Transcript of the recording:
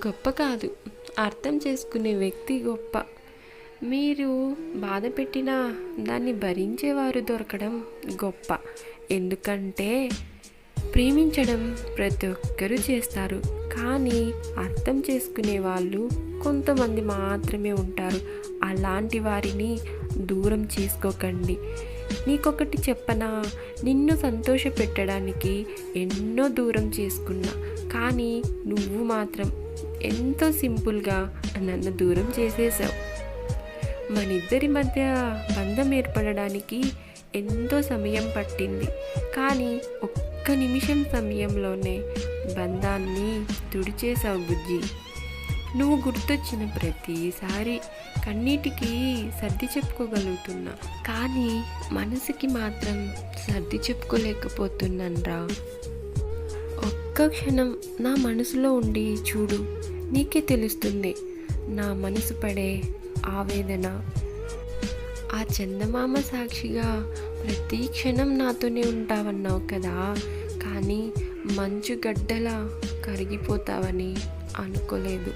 గొప్ప కాదు, అర్థం చేసుకునే వ్యక్తి గొప్ప. మీరు బాధ పెట్టినా దాన్ని భరించేవారు దొరకడం గొప్ప. ఎందుకంటే ప్రేమించడం ప్రతి ఒక్కరూ చేస్తారు, కానీ అర్థం చేసుకునే వాళ్ళు కొంతమంది మాత్రమే ఉంటారు. అలాంటి వారిని దూరం చేసుకోకండి. నీకొకటి చెప్పనా, నిన్ను సంతోష పెట్టడానికి ఎన్నో దూరం చేసుకున్నా, కానీ నువ్వు మాత్రం ఎంతో సింపుల్గా నన్ను దూరం చేసేసావు. మనిద్దరి మధ్య బంధం ఏర్పడడానికి ఎంతో సమయం పట్టింది, కానీ ఒక్క నిమిషం సమయంలోనే బంధాన్ని తుడిచేసావు బుజ్జి. నువ్వు గుర్తొచ్చిన ప్రతిసారి కన్నీటికి సర్ది చెప్పుకోగలుగుతున్నా, కానీ మనసుకి మాత్రం సర్ది చెప్పుకోలేకపోతున్నాన్రా. ఒక్క క్షణం నా మనసులో ఉండి చూడు, నీకే తెలుస్తుంది నా మనసు పడే ఆవేదన. ఆ చందమామ సాక్షిగా ప్రతి క్షణం నాతోనే ఉంటావన్నావు కదా, కానీ మంచు గడ్డలా కరిగిపోతావని అనుకోలేదు.